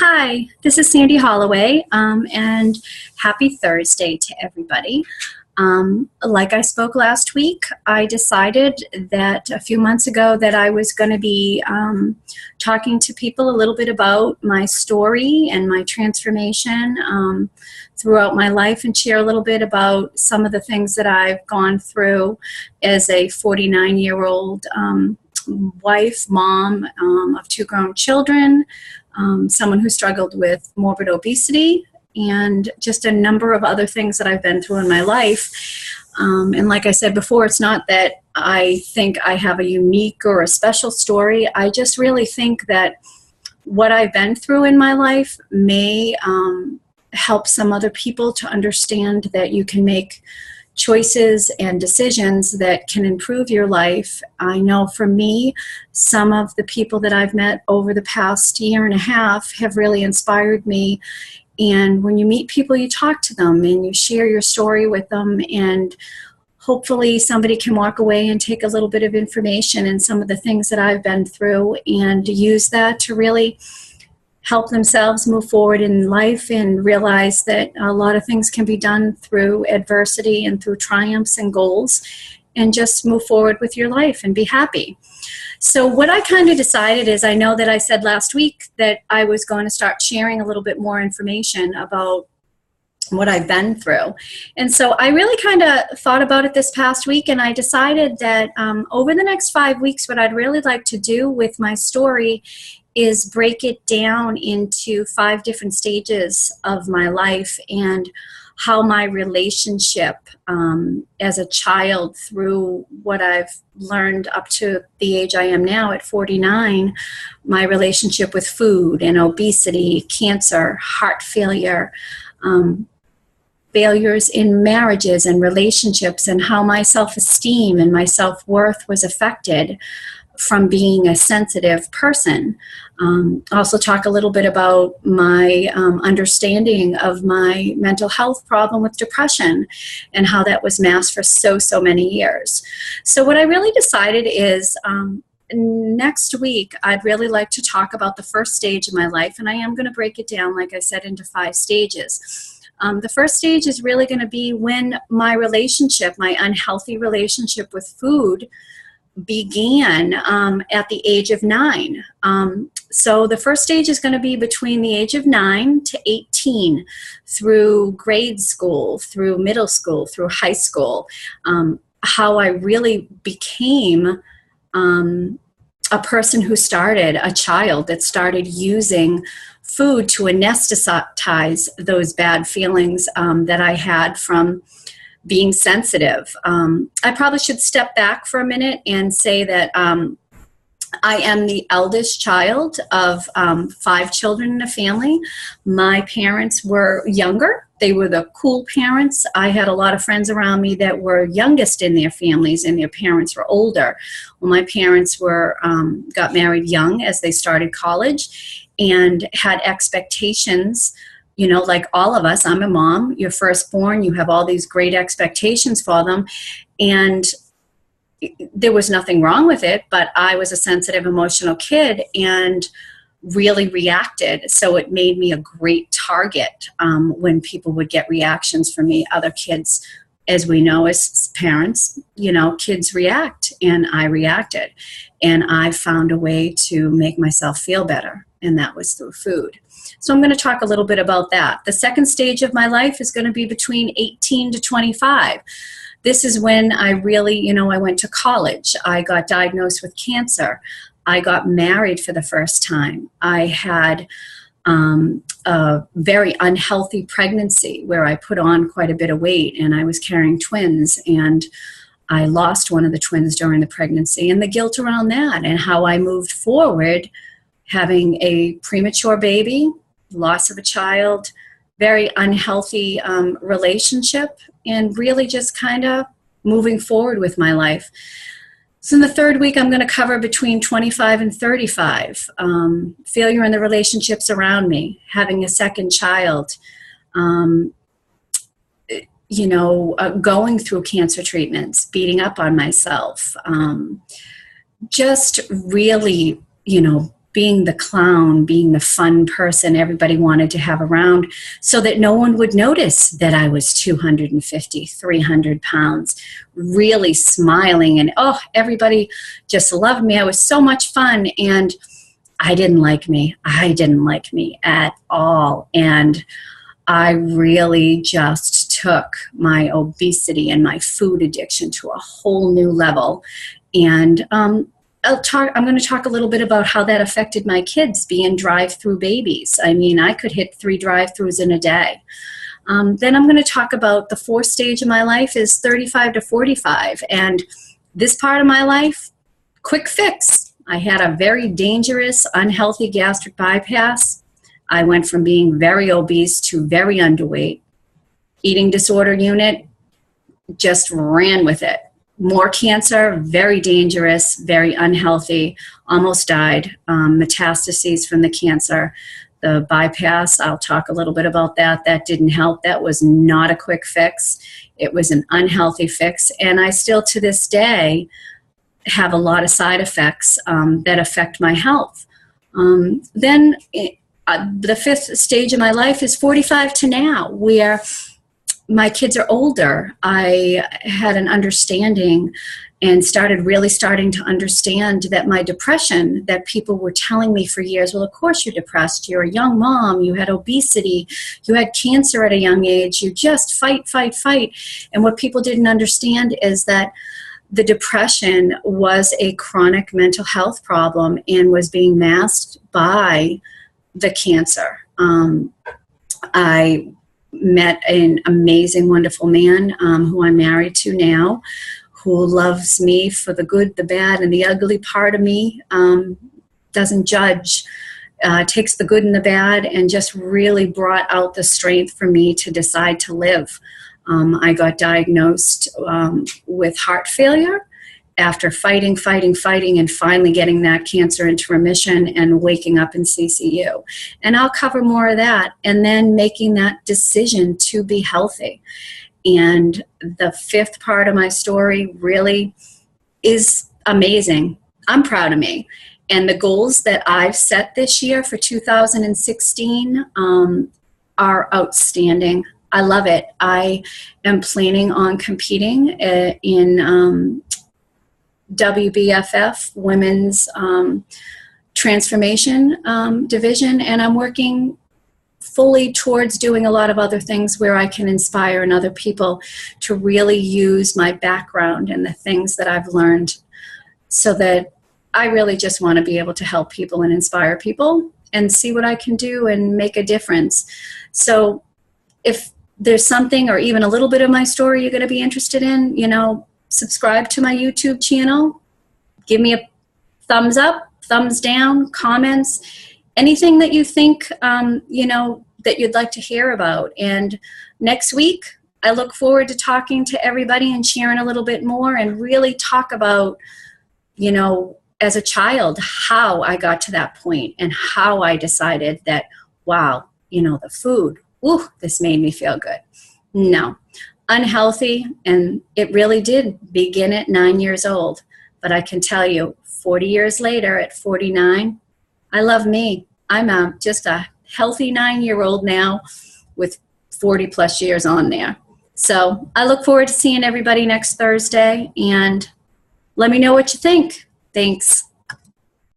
Hi, this is Sandy Holloway, and happy Thursday to everybody. Like I spoke last week, I decided that a few months ago that I was going to be talking to people a little bit about my story and my transformation throughout my life, and share a little bit about some of the things that I've gone through as a 49-year-old wife, mom of two grown children, someone who struggled with morbid obesity, and just a number of other things that I've been through in my life. And like I said before, it's not that I think I have a unique or a special story. I just really think that what I've been through in my life may help some other people to understand that you can make choices and decisions that can improve your life. I know for me, some of the people that I've met over the past year and a half have really inspired me. And when you meet people, you talk to them and you share your story with them, and hopefully somebody can walk away and take a little bit of information and some of the things that I've been through and use that to really help themselves move forward in life and realize that a lot of things can be done through adversity and through triumphs and goals, and just move forward with your life and be happy. So what I kind of decided is, I know that I said last week that I was going to start sharing a little bit more information about what I've been through. And so I really kind of thought about it this past week, and I decided that over the next 5 weeks, what I'd really like to do with my story is break it down into 5 different stages of my life, and how my relationship as a child, through what I've learned up to the age I am now at 49, my relationship with food and obesity, cancer, heart failure, failures in marriages and relationships, and how my self-esteem and my self-worth was affected from being a sensitive person. Also talk a little bit about my understanding of my mental health problem with depression, and how that was masked for so many years. So what I really decided is next week I'd really like to talk about the first stage of my life, and I am going to break it down, like I said, into 5 stages. The first stage is really going to be when my relationship, my unhealthy relationship with food, began at the age of 9. So the first stage is going to be between the age of 9 to 18, through grade school, through middle school, through high school, how I really became a person who started, a child that started using food to anesthetize those bad feelings that I had from being sensitive. I probably should step back for a minute and say that I am the eldest child of 5 children in a family. My parents were younger. They were the cool parents. I had a lot of friends around me that were youngest in their families, and their parents were older. Well, my parents were got married young as they started college, and had expectations. You know, like all of us, I'm a mom, you're firstborn, you have all these great expectations for them, and there was nothing wrong with it, but I was a sensitive, emotional kid and really reacted. So it made me a great target when people would get reactions from me. Other kids, as we know as parents, you know, kids react, and I reacted. And I found a way to make myself feel better, and that was through food. So I'm going to talk a little bit about that. The second stage of my life is going to be between 18 to 25. This is when I really, you know, I went to college. I got diagnosed with cancer. I got married for the first time. I had a very unhealthy pregnancy where I put on quite a bit of weight, and I was carrying twins, and I lost one of the twins during the pregnancy, and the guilt around that, and how I moved forward having a premature baby, loss of a child, very unhealthy relationship, and really just kind of moving forward with my life. So in the third week, I'm going to cover between 25 and 35, failure in the relationships around me, having a second child, you know, going through cancer treatments, beating up on myself, just really, you know, being the clown, being the fun person everybody wanted to have around, so that no one would notice that I was 250, 300 pounds, really smiling, and oh, everybody just loved me. I was so much fun, and I didn't like me. I didn't like me at all. And I really just took my obesity and my food addiction to a whole new level. And I'm going to talk a little bit about how that affected my kids being drive-through babies. I mean, I could hit 3 drive-throughs in a day. Then I'm going to talk about the 4th stage of my life is 35 to 45. And this part of my life, quick fix. I had a very dangerous, unhealthy gastric bypass. I went from being very obese to very underweight. Eating disorder unit, just ran with it. More cancer, very dangerous, very unhealthy, almost died. Metastases from the cancer. The bypass, I'll talk a little bit about that. That didn't help. That was not a quick fix. It was an unhealthy fix. And I still, to this day, have a lot of side effects that affect my health. Then the 5th stage of my life is 45 to now, where my kids are older. I had an understanding and starting to understand that my depression, that people were telling me for years, well, of course you're depressed. You're a young mom. You had obesity. You had cancer at a young age. You just fight, fight, fight. And what people didn't understand is that the depression was a chronic mental health problem and was being masked by the cancer. I met an amazing, wonderful man who I'm married to now, who loves me for the good, the bad, and the ugly part of me, doesn't judge, takes the good and the bad, and just really brought out the strength for me to decide to live. I got diagnosed with heart failure after fighting, and finally getting that cancer into remission and waking up in CCU. And I'll cover more of that, and then making that decision to be healthy. And the 5th part of my story really is amazing. I'm proud of me. And the goals that I've set this year for 2016 are outstanding. I love it. I am planning on competing in WBFF, Women's Transformation Division, and I'm working fully towards doing a lot of other things where I can inspire other people to really use my background and the things that I've learned, so that I really just want to be able to help people and inspire people and see what I can do and make a difference. So if there's something or even a little bit of my story you're going to be interested in, subscribe to my YouTube channel, give me a thumbs up, thumbs down, comments, anything that you think, that you'd like to hear about. And next week, I look forward to talking to everybody and sharing a little bit more and really talk about, as a child, how I got to that point and how I decided that, wow, the food, ooh, this made me feel good. No. Unhealthy, and it really did begin at 9 years old. But I can tell you, 40 years later, at 49, I love me. I'm just a healthy 9-year-old now with 40 plus years on there. So I look forward to seeing everybody next Thursday, and let me know what you think. Thanks.